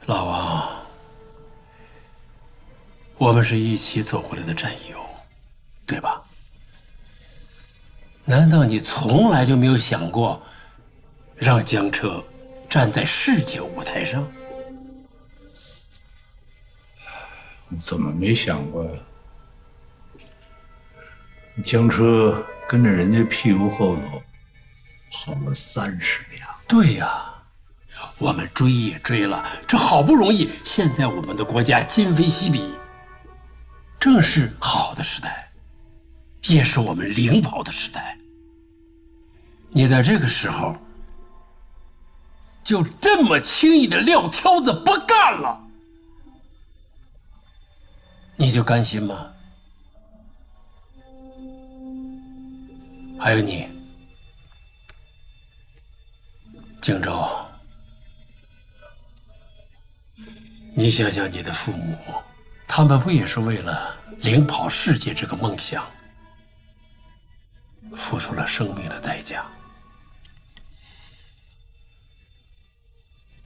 老王，我们是一起走过来的战友，对吧？难道你从来就没有想过，让江车站在世界舞台上？怎么没想过呀？江车跟着人家屁股后头跑了30辆。对呀。我们追也追了，这好不容易，现在我们的国家今非昔比，正是好的时代，也是我们领跑的时代。你在这个时候就这么轻易的撂挑子不干了，你就甘心吗？还有你，荆州。你想想，你的父母，他们不也是为了领跑世界这个梦想，付出了生命的代价？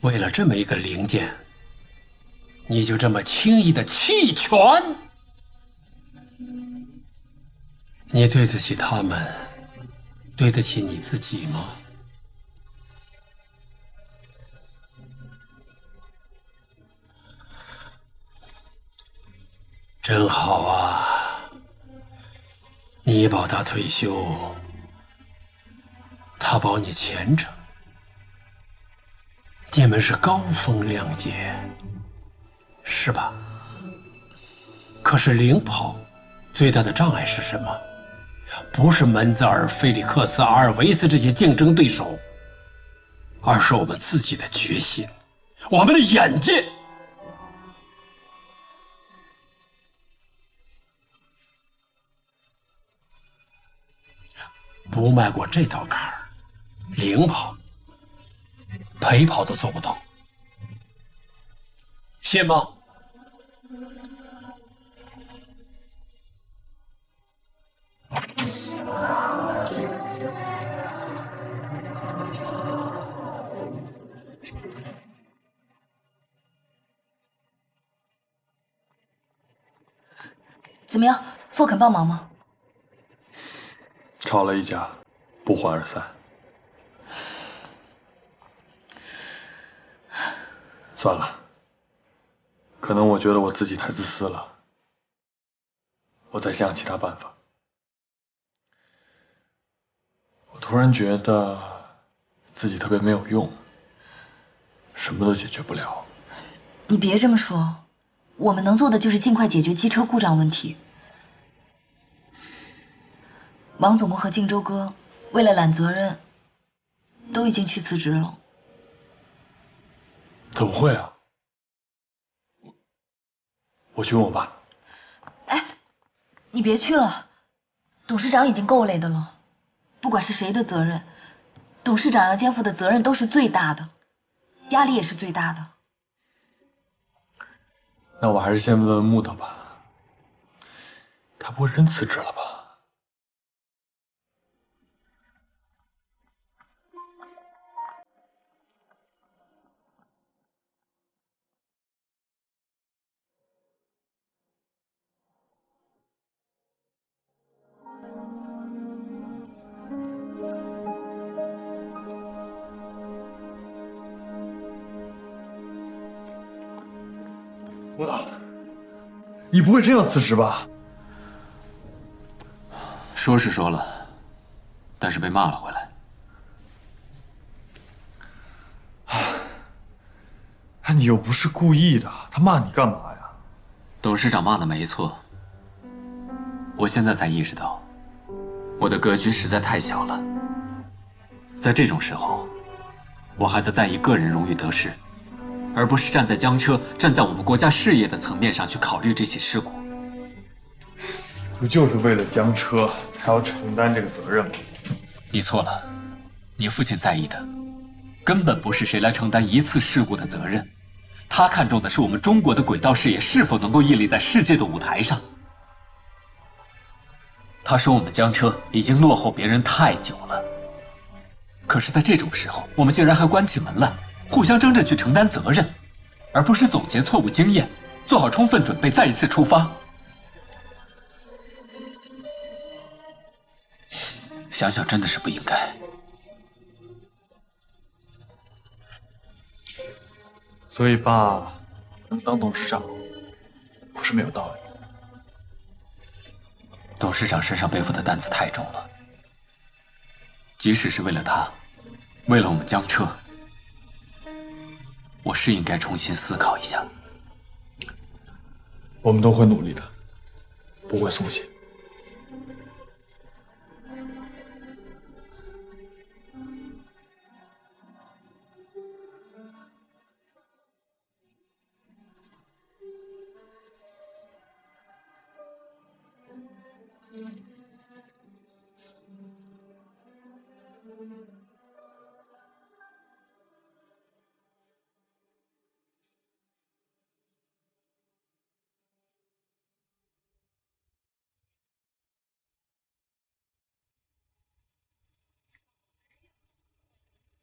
为了这么一个零件，你就这么轻易的弃权？你对得起他们，对得起你自己吗？真好啊！你保他退休，他保你前程，你们是高风亮节，是吧？可是领跑最大的障碍是什么？不是门泽尔、菲利克斯、阿尔维斯这些竞争对手，而是我们自己的决心，我们的眼界。不迈过这道坎儿，领跑、陪跑都做不到，信吗？怎么样，傅肯帮忙吗？吵了一架，不欢而散。算了，可能我觉得我自己太自私了，我再想其他办法。我突然觉得自己特别没有用，什么都解决不了。你别这么说，我们能做的就是尽快解决机车故障问题。王总工和荆州哥为了揽责任，都已经去辞职了。怎么会啊？我去问我爸。哎，你别去了，董事长已经够累的了。不管是谁的责任，董事长要肩负的责任都是最大的，压力也是最大的。那我还是先问问木头吧，他不会真辞职了吧？木导，你不会真要辞职吧？说是说了，但是被骂了回来。你又不是故意的，他骂你干嘛呀？董事长骂的没错，我现在才意识到，我的格局实在太小了。在这种时候，我还在在意个人荣誉得失，而不是站在江车、站在我们国家事业的层面上去考虑这起事故。不就是为了江车才要承担这个责任吗？你错了，你父亲在意的根本不是谁来承担一次事故的责任，他看重的是我们中国的轨道事业是否能够屹立在世界的舞台上。他说我们江车已经落后别人太久了，可是在这种时候，我们竟然还关起门来，互相争着去承担责任。而不是总结错误经验，做好充分准备，再一次出发。想想真的是不应该。所以爸能当董事长，不是没有道理。董事长身上背负的担子太重了，即使是为了他，为了我们江车，我是应该重新思考一下。我们都会努力的，不会松懈。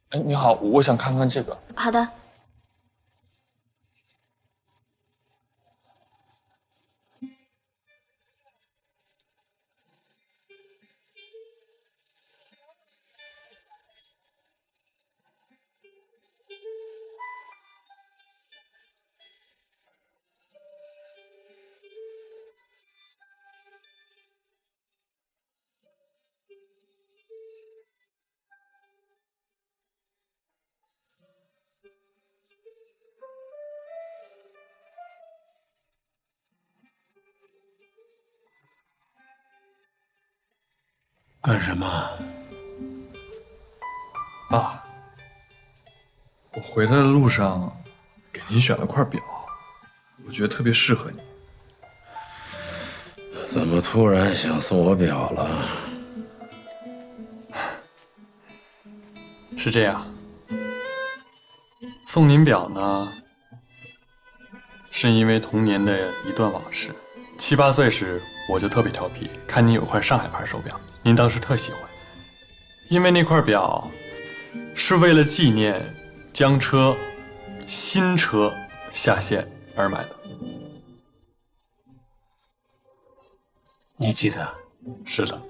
哎，你好，我想看看这个。好的。干什么？爸，我回来的路上给您选了块表，我觉得特别适合你。怎么突然想送我表了？是这样，送您表呢，是因为童年的一段往事。7、8岁时，我就特别调皮，看您有块上海牌手表，您当时特喜欢。因为那块表是为了纪念江车新车下线而买的。你记得？是的。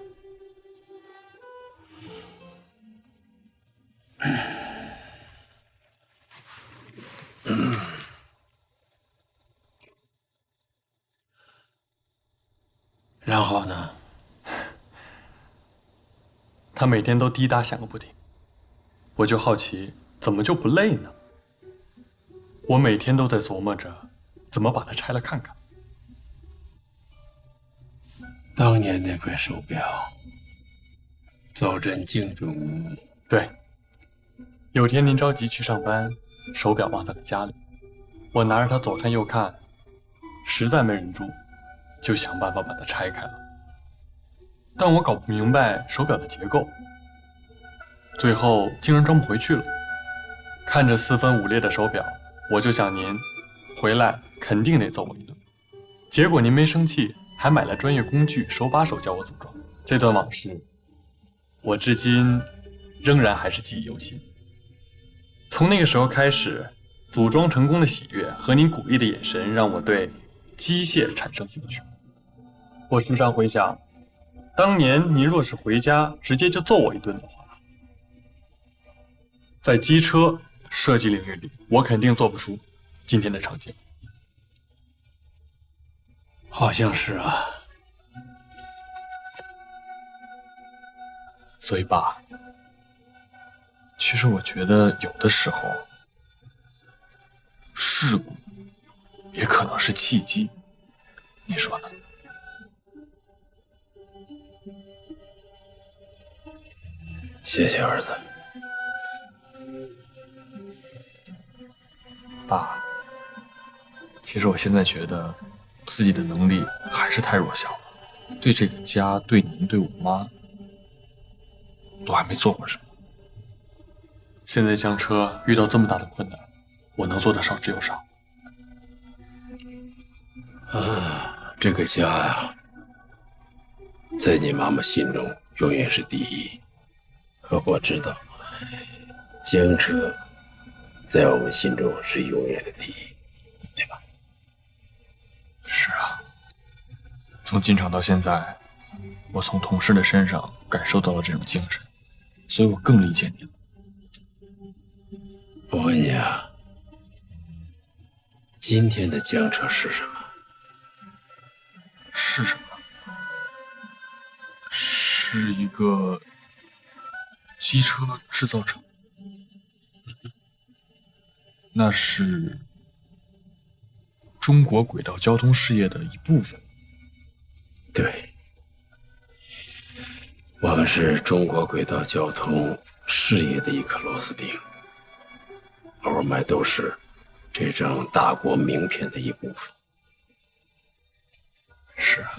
然后呢？它每天都滴答响个不停，我就好奇，怎么就不累呢？我每天都在琢磨着，怎么把它拆了看看。当年那块手表，走进镜中屋。对，有天您着急去上班，手表忘在了家里，我拿着它左看右看，实在没忍住，就想办法把它拆开了。但我搞不明白手表的结构，最后竟然装不回去了。看着4分5裂的手表，我就想您回来肯定得揍我一顿。结果您没生气，还买了专业工具，手把手教我组装。这段往事，我至今仍然还是记忆犹新。从那个时候开始，组装成功的喜悦和您鼓励的眼神，让我对机械产生兴趣。我时常回想，当年您若是回家直接就揍我一顿的话，在机车设计领域里，我肯定做不出今天的成绩。好像是啊。所以爸，其实我觉得有的时候，事故也可能是契机，你说呢？谢谢儿子。爸，其实我现在觉得自己的能力还是太弱小了，对这个家、对您、对我妈，都还没做过什么。现在江车遇到这么大的困难，我能做的少之又少。这个家呀，在你妈妈心中永远是第一。我知道，江车在我们心中是永远的第一。对吧？是啊，从进厂到现在，我从同事的身上感受到了这种精神，所以我更理解你了。我问你啊，今天的江车是什么？是什么？是一个机车制造厂。那是中国轨道交通事业的一部分。对，我们是中国轨道交通事业的一颗螺丝钉，而我们都是这张大国名片的一部分。是啊，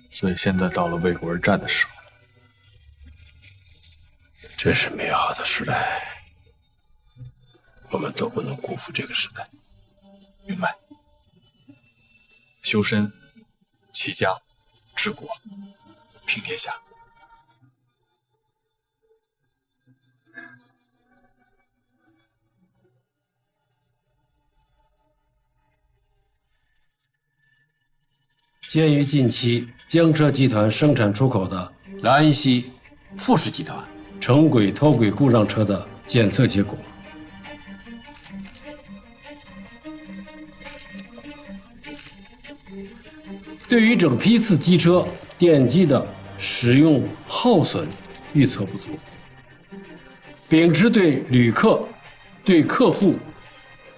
所以现在到了为国而战的时候。这是美好的时代，我们都不能辜负这个时代。明白。修身、齐家、治国、平天下。鉴于近期江车集团生产出口的莱恩锡、富士集团城轨脱轨故障车的检测结果，对于整批次机车电机的使用耗损预测不足，秉持对旅客、对客户、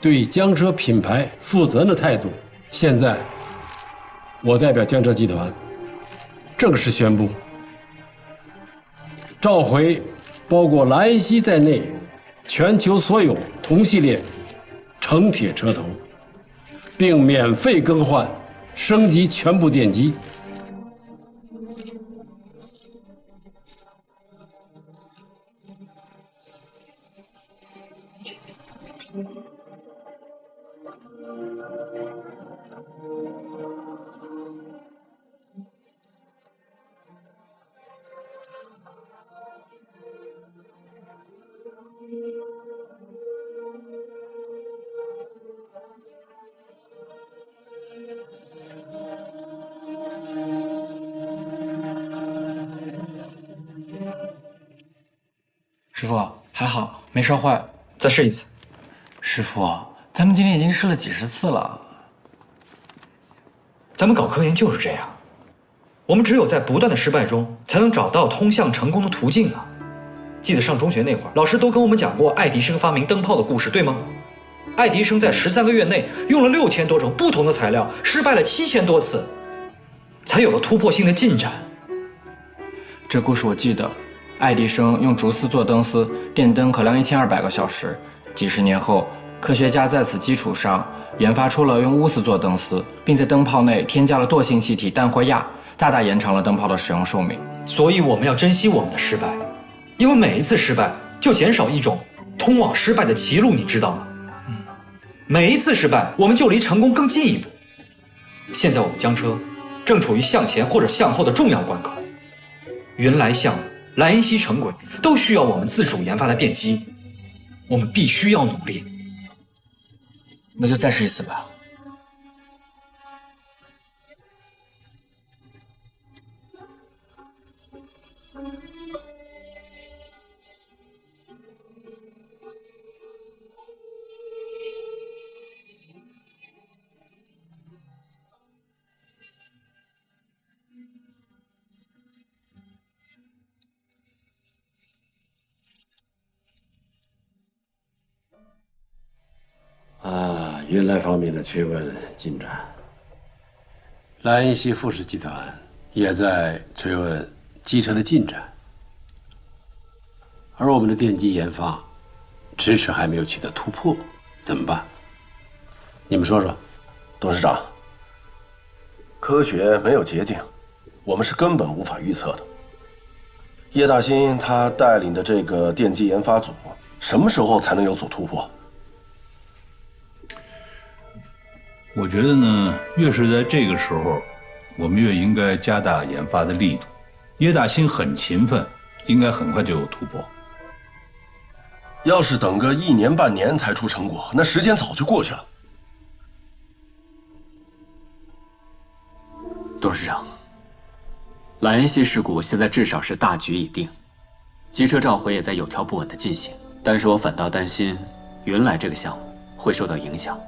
对江车品牌负责任的态度，现在我代表江车集团正式宣布，召回包括莱恩锡在内全球所有同系列城铁车头，并免费更换升级全部电机。师傅还好，没烧坏。再试一次。师傅，咱们今天已经试了几十次了。咱们搞科研就是这样，我们只有在不断的失败中，才能找到通向成功的途径啊！记得上中学那会儿，老师都跟我们讲过爱迪生发明灯泡的故事，对吗？爱迪生在13个月内用了6000多种不同的材料，失败了7000多次，才有了突破性的进展。这故事我记得。爱迪生用竹丝做灯丝，电灯可亮1200个小时。几十年后，科学家在此基础上研发出了用钨丝做灯丝，并在灯泡内添加了惰性气体氮或氩，大大延长了灯泡的使用寿命。所以我们要珍惜我们的失败，因为每一次失败就减少一种通往失败的歧路，你知道吗？每一次失败，我们就离成功更近一步。现在我们江车正处于向前或者向后的重要关口，云来项目、莱恩锡城轨都需要我们自主研发的电机，我们必须要努力。那就再试一次吧。云来方面的催问进展，莱恩锡富士集团也在催问机车的进展，而我们的电机研发迟迟还没有取得突破，怎么办？你们说说。董事长，科学没有捷径，我们是根本无法预测的。叶大新他带领的这个电机研发组，什么时候才能有所突破？我觉得呢，越是在这个时候，我们越应该加大研发的力度。叶大新很勤奋，应该很快就有突破。要是等个1年半年才出成果，那时间早就过去了。董事长，莱恩西事故现在至少是大局已定，机车召回也在有条不紊地进行。但是我反倒担心云来这个项目会受到影响。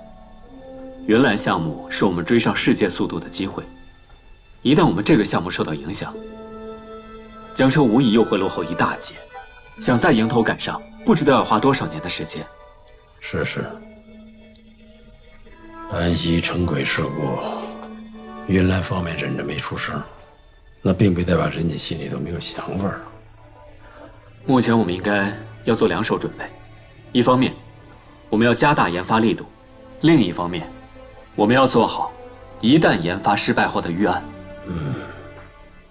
云来项目是我们追上世界速度的机会，一旦我们这个项目受到影响，江车无疑又会落后一大截。想再迎头赶上，不知道要花多少年的时间。是，兰溪城轨事故，云来方面忍着没出声，那并不代表人家心里头没有想法。目前我们应该要做2手准备，一方面我们要加大研发力度，另一方面我们要做好一旦研发失败后的预案。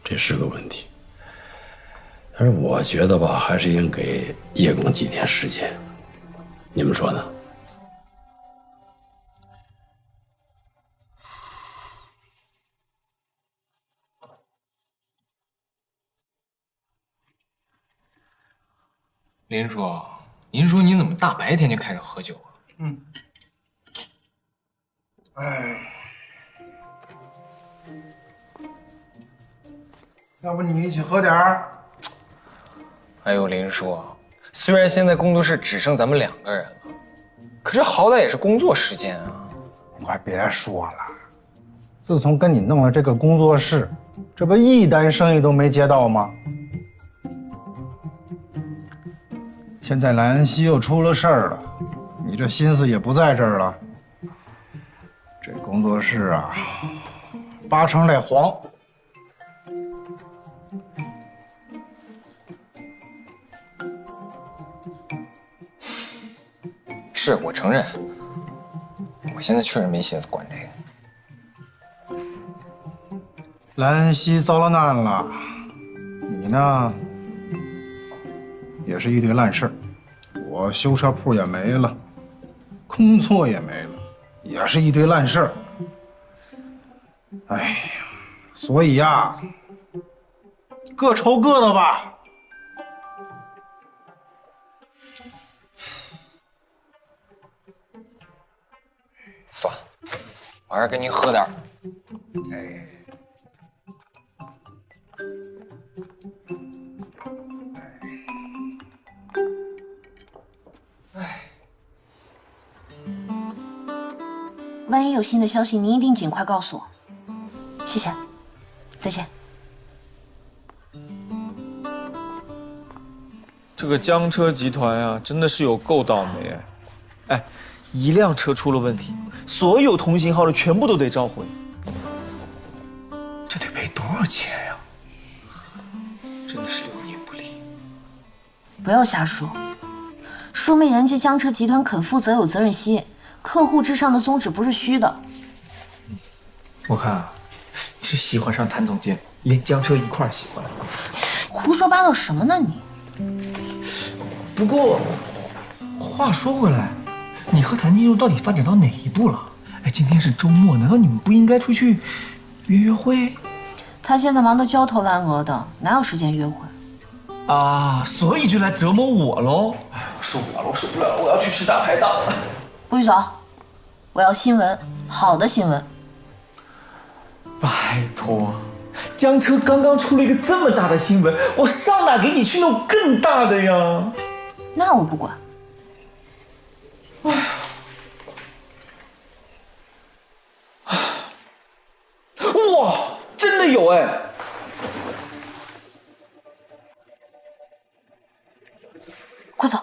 这是个问题。但是我觉得吧，还是应给叶公几天时间，你们说呢？林叔，您说你怎么大白天就开始喝酒啊？要不你一起喝点儿？哎呦，林叔，虽然现在工作室只剩咱们2个人了，可是好歹也是工作时间啊！快别说了，自从跟你弄了这个工作室，这不一单生意都没接到吗？现在莱恩西又出了事儿了，你这心思也不在这儿了。这工作室啊，8成得黄。是我承认，我现在确实没心思管这个。莱恩西遭了难了，你呢，也是一堆烂事儿。我修车铺也没了，工作也没了，也是一堆烂事儿。哎呀，所以呀，各愁各的吧。算了，我还是跟您喝点儿。万一有新的消息，您一定尽快告诉我。谢谢，再见。这个江车集团啊，真的是有够倒霉哎！哎，一辆车出了问题，所有同型号的全部都得召回，这得赔多少钱呀？真的是流年不利。不要瞎说，说明人家江车集团肯负责有责任心，客户至上的宗旨不是虚的。我看啊，你是喜欢上谭总监，连江车一块儿喜欢。胡说八道什么呢你？不过，话说回来，你和谭金柱到底发展到哪一步了？哎，今天是周末，难道你们不应该出去约约会？他现在忙得焦头烂额的，哪有时间约会？啊，所以就来折磨我喽！哎，受不了了，我受不了了，我要去吃大排档了。不许走，我要新闻，好的新闻。拜托，江车刚刚出了一个这么大的新闻，我上哪给你去弄更大的呀？那我不管。哎呀，哇，真的有哎！快走！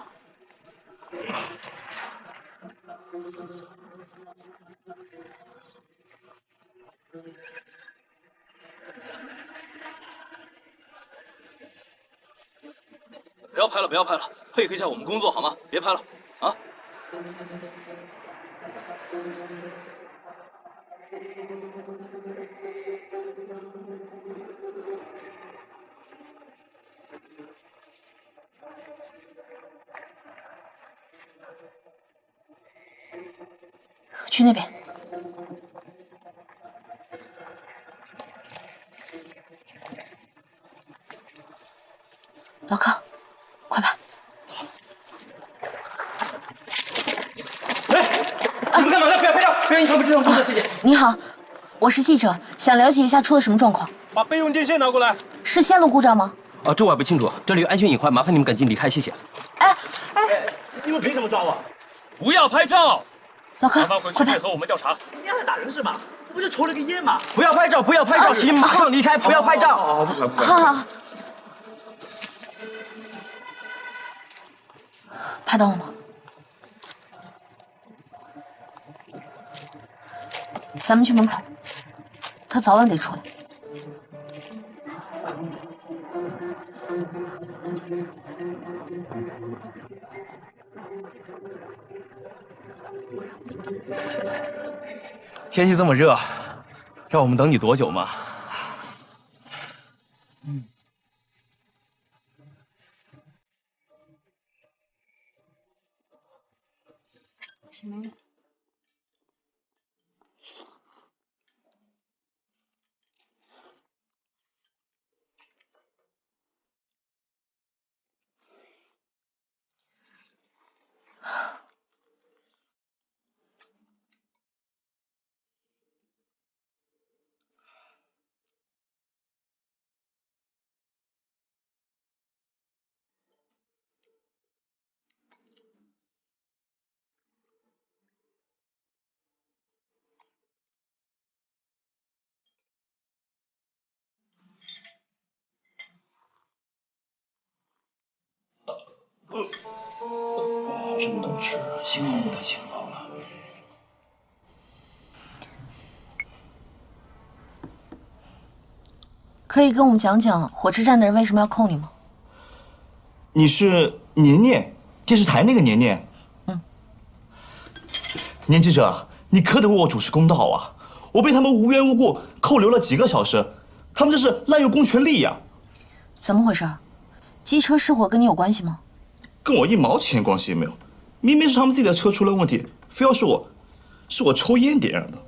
不要拍了，不要拍了，配合一下我们工作好吗？别拍了，啊！去那边。老康，快吧。哎，你们干嘛呢？不要拍照，不要影响我们这种工作，谢谢。你好，我是记者，想了解一下出了什么状况。把备用电线拿过来。是线路故障吗？这我还不清楚，这里有安全隐患，麻烦你们赶紧离开，谢谢。你们凭什么抓我？不要拍照！老柯，麻烦回去配合我们调查。你还打人是吗？不是抽了个烟吗？不要拍照，不要拍照，请马上离开，不要拍照。好。拍到了吗？咱们去门口，他早晚得出来。天气这么热，让我们等你多久吗？真能吃，幸好不太轻跑了。可以跟我们讲讲火车站的人为什么要扣你吗？你是年年，电视台那个年年。年记者，你可得为我主持公道啊！我被他们无缘无故扣留了几个小时，他们这是滥用公权力呀！怎么回事？机车失火跟你有关系吗？跟我一毛钱关系也没有，明明是他们自己的车出了问题，非要是我抽烟点燃的。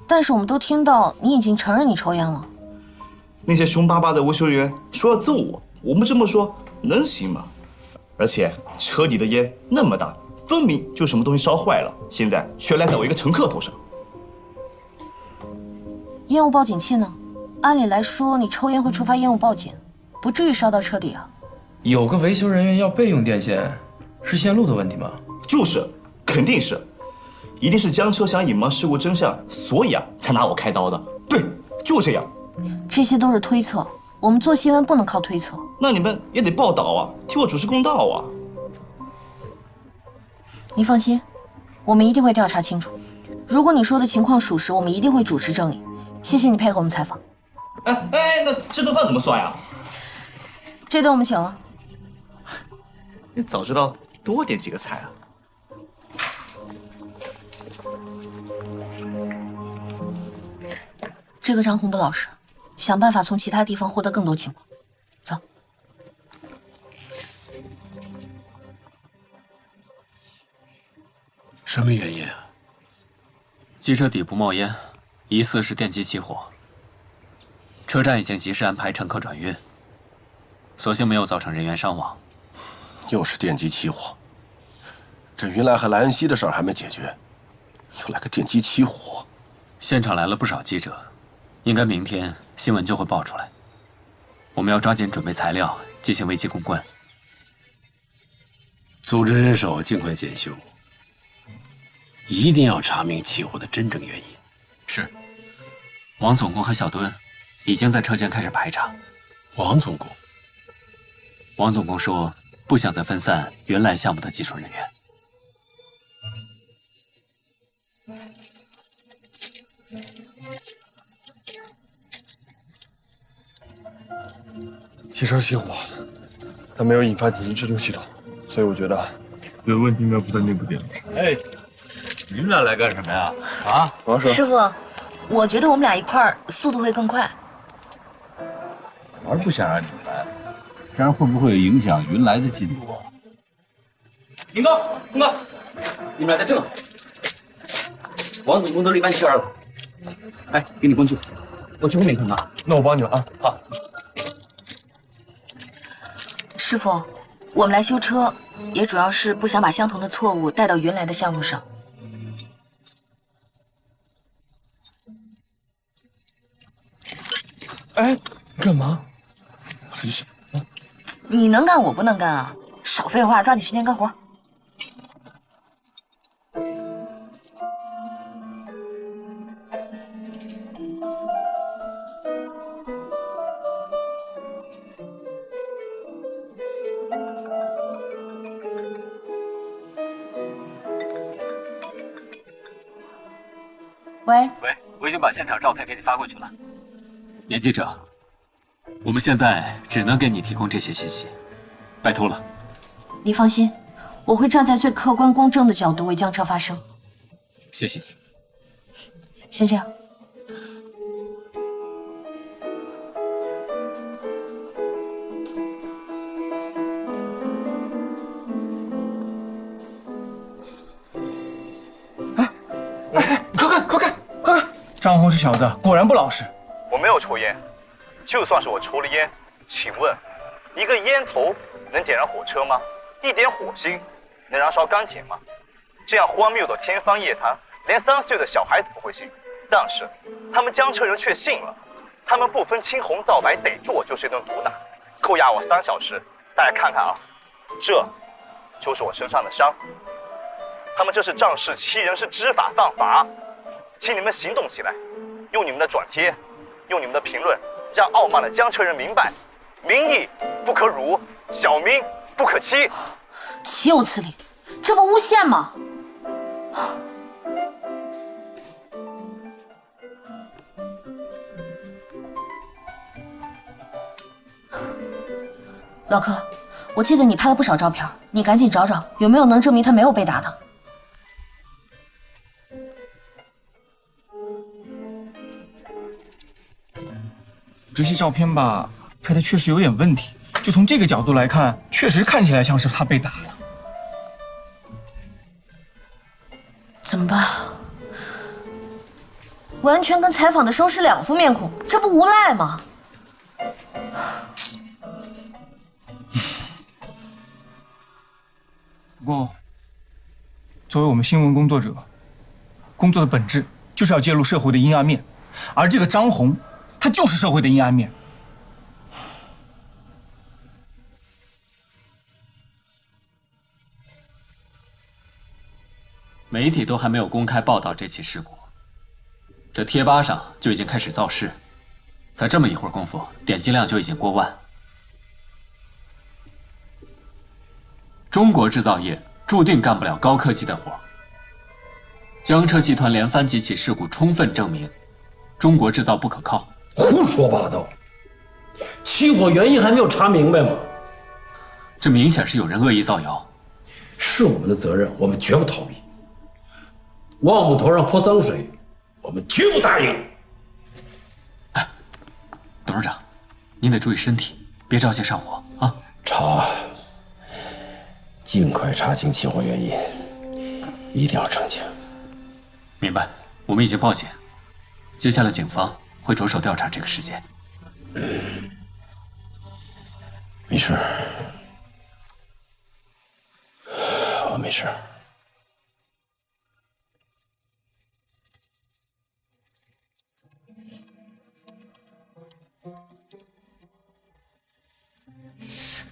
但是我们都听到你已经承认你抽烟了。那些凶巴巴的维修人员说要揍我，我们这么说能行吗？而且车底的烟那么大，分明就什么东西烧坏了，现在却赖在我一个乘客头上。烟雾报警器呢？按理来说，你抽烟会触发烟雾报警，不至于烧到车底啊。有个维修人员要备用电线，是线路的问题吗？就是，肯定是，一定是江车想隐瞒事故真相，所以才拿我开刀的。对，就这样。这些都是推测，我们做新闻不能靠推测。那你们也得报道啊，替我主持公道啊。你放心，我们一定会调查清楚。如果你说的情况属实，我们一定会主持正义。谢谢你配合我们采访。那这顿饭怎么算呀？这顿我们请了。你早知道多点几个菜啊。这个张红不老实，想办法从其他地方获得更多情况。走。什么原因啊？机车底部冒烟，疑似是电机起火。车站已经及时安排乘客转运，所幸没有造成人员伤亡。又是电机起火，这云来和莱恩西的事儿还没解决，又来个电机起火。现场来了不少记者，应该明天新闻就会爆出来。我们要抓紧准备材料，进行危机公关。组织人手，尽快检修，一定要查明起火的真正原因。是。王总工和小墩已经在车间开始排查。王总工说不想再分散原来项目的技术人员。汽车熄火，但没有引发紧急制动系统，所以我觉得这个问题应该不在内部电路上。哎，你们俩来干什么呀？啊，王师傅，我觉得我们俩一块儿速度会更快。我是不想让你们来，这样会不会影响云来的进度啊？林哥，你们俩在这。王总工都离班圈了，哎，给你工具，我去后面看看。那我帮你了啊。好。师傅，我们来修车，也主要是不想把相同的错误带到云来的项目上。哎，干嘛？你能干，我不能干啊！少废话，抓紧时间干活。喂，我已经把现场照片给你发过去了。严记者，我们现在只能给你提供这些信息，拜托了。你放心，我会站在最客观公正的角度为江彻发声。谢谢你。先这样。张红这小子果然不老实。我没有抽烟，就算是我抽了烟，请问，一个烟头能点燃火车吗？一点火星能燃烧钢铁吗？这样荒谬的天方夜谭，连3岁的小孩子不会信，但是他们江浙人却信了。他们不分青红皂白，逮住我就是一顿毒打，扣押我3小时。大家看看啊，这就是我身上的伤。他们这是仗势欺人，是知法犯法。请你们行动起来，用你们的转贴，用你们的评论，让傲慢的江浙人明白，民意不可辱，小民不可欺。岂有此理！这不诬陷吗？老柯，我记得你拍了不少照片，你赶紧找找有没有能证明他没有被打的。这些照片吧，拍的确实有点问题。就从这个角度来看，确实看起来像是他被打了。怎么办？完全跟采访的时候是2副面孔，这不无赖吗？不过，作为我们新闻工作者，工作的本质就是要揭露社会的阴暗面，而这个张红。他就是社会的阴暗面。媒体都还没有公开报道这起事故，这贴吧上就已经开始造势，才这么一会儿功夫，点击量就已经过万。中国制造业注定干不了高科技的活。江车集团连番几起事故，充分证明中国制造不可靠。胡说八道！起火原因还没有查明白吗？这明显是有人恶意造谣。是我们的责任，我们绝不逃避。往我们头上泼脏水，我们绝不答应。哎，董事长，您得注意身体，别着急上火啊！查，尽快查清起火原因，一定要澄清。明白，我们已经报警，接下来警方会着手调查这个事件。没事，我没事。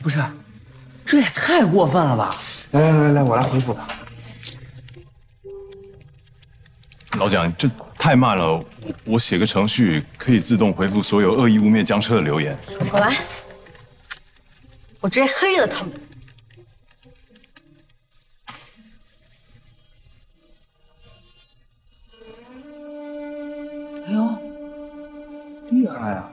不是，这也太过分了吧！来，我来回复他。老蒋，这太慢了，我写个程序可以自动回复所有恶意污蔑江车的留言。我来，我直接黑了他们。哎呦，厉害啊！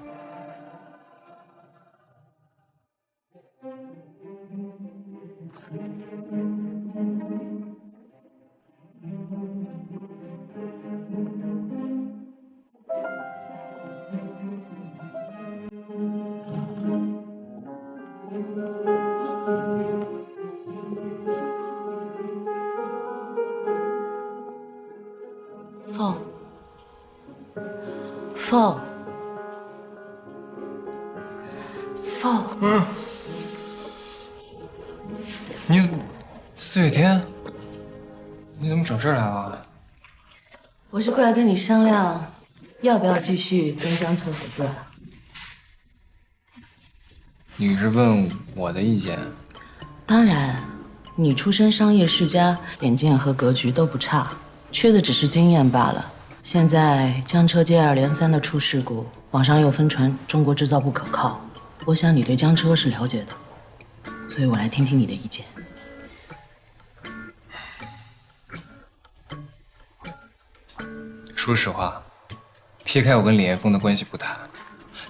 凤，你4月天，你怎么找这儿来了？我是过来跟你商量，要不要继续跟江城合作的。你是问我的意见？当然，你出身商业世家，眼界和格局都不差，缺的只是经验罢了。现在江车接二连三的出事故，网上又疯传中国制造不可靠，我想你对江车是了解的，所以我来听听你的意见。说实话，撇开我跟李岩峰的关系不谈，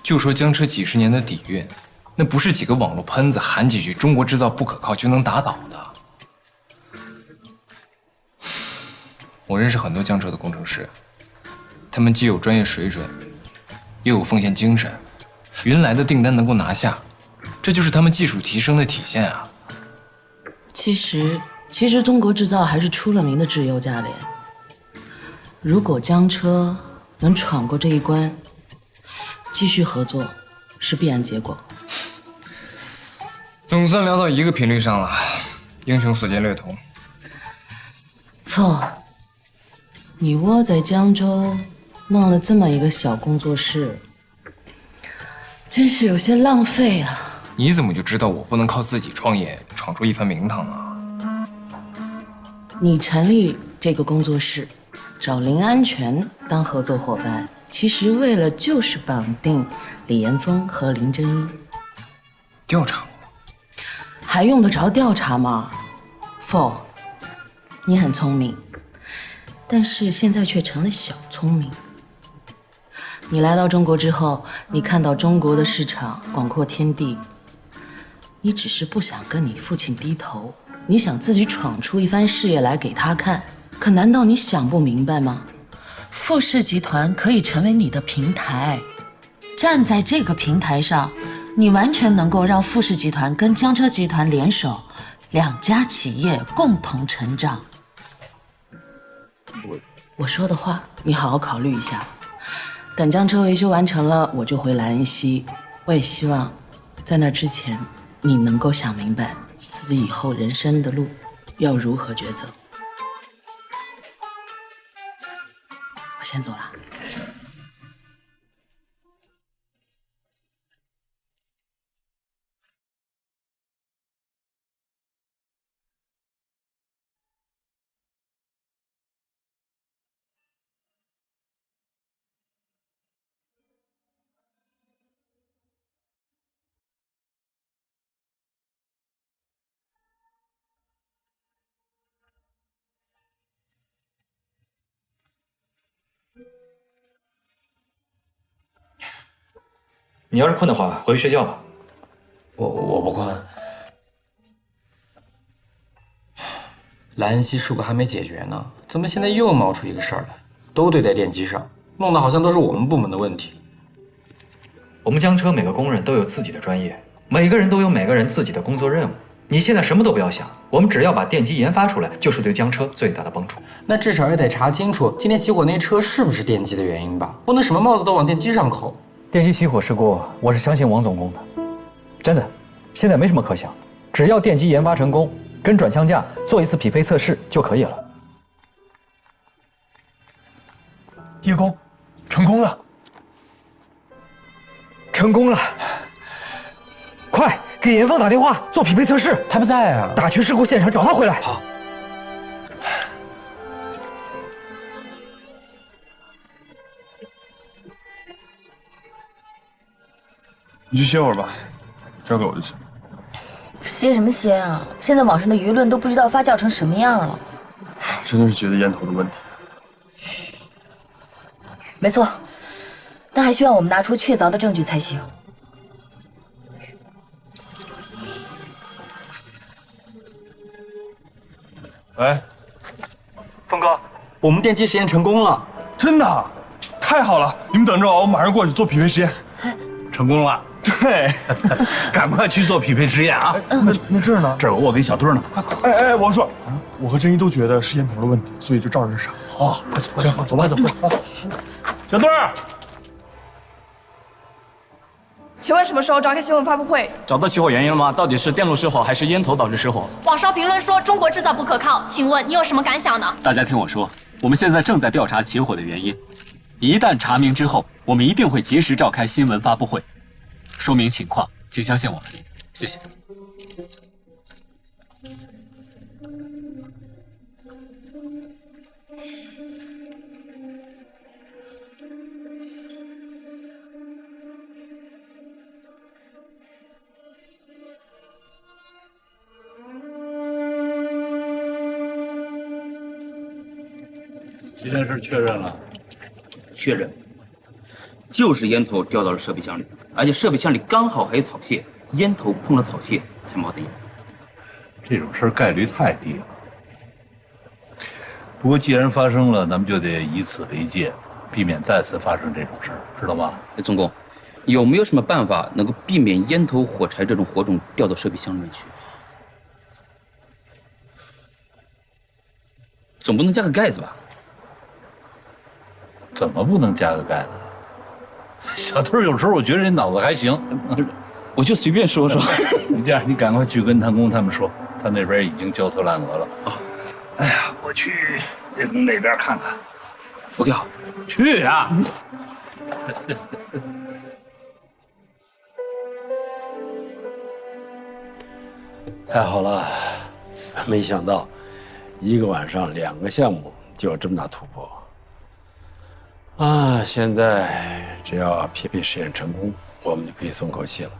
就说江车几十年的底蕴，那不是几个网络喷子喊几句中国制造不可靠就能打倒的。我认识很多江车的工程师，他们既有专业水准，又有奉献精神，原来的订单能够拿下，这就是他们技术提升的体现啊。其实中国制造还是出了名的质优价廉。如果江车能闯过这一关，继续合作是必然结果。总算聊到一个频率上了，英雄所见略同。凤，你窝在江州弄了这么一个小工作室，真是有些浪费啊。你怎么就知道我不能靠自己创业闯出一番名堂啊？你成立这个工作室，找林安全当合作伙伴，其实为了就是绑定李岩峰和林正一。调查还用得着调查吗？凤，你很聪明，但是现在却成了小聪明。你来到中国之后，你看到中国的市场广阔天地，你只是不想跟你父亲低头，你想自己闯出一番事业来给他看。可难道你想不明白吗？富士集团可以成为你的平台，站在这个平台上，你完全能够让富士集团跟江车集团联手，两家企业共同成长。我说的话，你好好考虑一下。等江车维修完成了，我就回莱恩西。我也希望，在那之前，你能够想明白自己以后人生的路要如何抉择。我先走了。你要是困的话，回去睡觉吧。我不困。莱恩西事故还没解决呢，怎么现在又冒出一个事儿来？都堆在电机上，弄得好像都是我们部门的问题。我们江车每个工人都有自己的专业，每个人都有每个人自己的工作任务。你现在什么都不要想，我们只要把电机研发出来，就是对江车最大的帮助。那至少也得查清楚今天起火那车是不是电机的原因吧，不能什么帽子都往电机上扣。电机起火事故，我是相信王总工的，真的，现在没什么可想，只要电机研发成功，跟转向架做一次匹配测试就可以了。叶工，成功了！成功了！快给严峰打电话做匹配测试。他不在啊，打去事故现场找他回来。好。你去歇会儿吧，交给我就行。歇什么歇啊？现在网上的舆论都不知道发酵成什么样了。真的是觉得烟头的问题。没错，但还需要我们拿出确凿的证据才行。喂，峰哥，我们电机实验成功了！真的，太好了！你们等着我，我马上过去做匹配实验。成功了。对，赶快去做匹配实验啊！那这儿呢？这儿有我跟小墩呢。快！哎，王硕，我和珍妮都觉得是烟头的问题，所以就照着上。好，行，走吧，走吧。小墩儿，请问什么时候召开新闻发布会？找到起火原因了吗？到底是电路失火还是烟头导致失火？网上评论说中国制造不可靠，请问你有什么感想呢？大家听我说，我们现在正在调查起火的原因，一旦查明之后，我们一定会及时召开新闻发布会，说明情况，请相信我们，谢谢。这件事确认了，确认，就是烟头掉到了设备箱里，而且设备箱里刚好还有草屑，烟头碰了草屑才冒的烟。这种事儿概率太低了。不过既然发生了，咱们就得以此为戒，避免再次发生这种事儿，知道吗？总工，有没有什么办法能够避免烟头、火柴这种火种掉到设备箱里面去？总不能加个盖子吧？怎么不能加个盖子？小偷有时候我觉得这脑子还行，我就随便说说。你这样，你赶快去跟谭工他们说，他那边已经焦头烂额了。啊，哎呀，我去那边看看。OK， 好，去呀。太好了，没想到一个晚上2个项目就有这么大突破。啊，现在只要PP实验成功，我们就可以松口气了。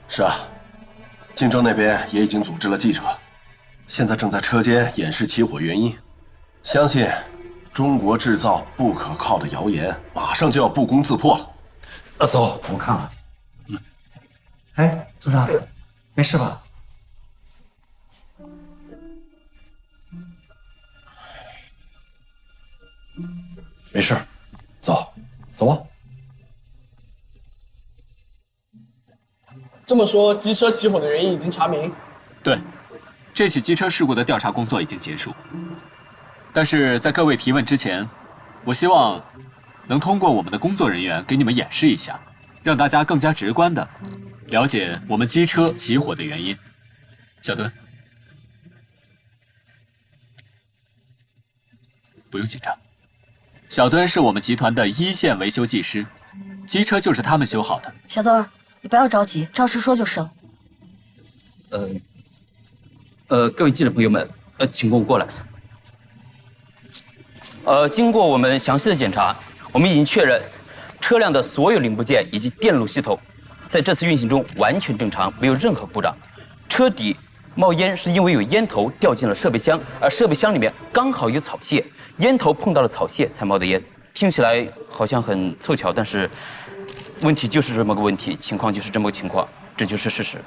是啊，晋州那边也已经组织了记者，现在正在车间演示起火原因。相信中国制造不可靠的谣言马上就要不攻自破了。走，我看看。哎，组长，没事吧？没事，走吧。这么说，机车起火的原因已经查明？对，这起机车事故的调查工作已经结束。但是在各位提问之前，我希望能通过我们的工作人员给你们演示一下，让大家更加直观的了解我们机车起火的原因。小墩，不用紧张。小墩是我们集团的1线维修技师，机车就是他们修好的。小墩儿，你不要着急，照实说就是了。各位记者朋友们，请跟我过来。经过我们详细的检查，我们已经确认，车辆的所有零部件以及电路系统，在这次运行中完全正常，没有任何故障。车底冒烟是因为有烟头掉进了设备箱，而设备箱里面刚好有草屑，烟头碰到了草屑才冒的烟。听起来好像很凑巧，但是问题就是这么个问题，情况就是这么个情况，这就是事实。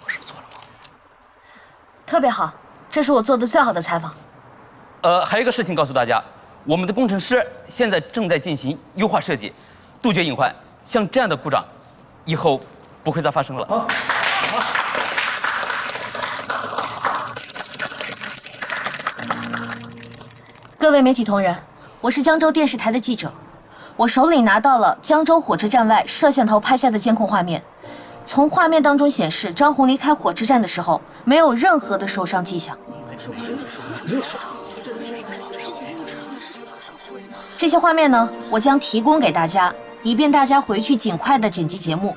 我说错了吗？特别好，这是我做的最好的采访。还有一个事情告诉大家，我们的工程师现在正在进行优化设计，杜绝隐患。像这样的故障，以后不会再发生了。各位媒体同仁，我是江州电视台的记者，我手里拿到了江州火车站外摄像头拍下的监控画面。从画面当中显示，张红离开火车站的时候没有任何的受伤迹象。这些画面呢，我将提供给大家，以便大家回去尽快的剪辑节目，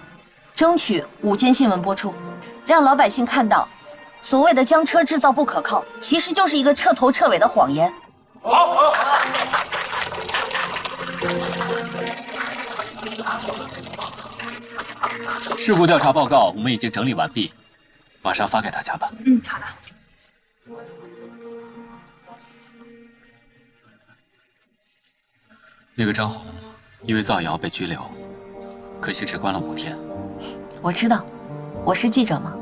争取午间新闻播出，让老百姓看到，所谓的江车制造不可靠，其实就是一个彻头彻尾的谎言。好。事故调查报告我们已经整理完毕，马上发给大家吧。好的。那个张红因为造谣被拘留，可惜只关了5天。我知道，我是记者嘛。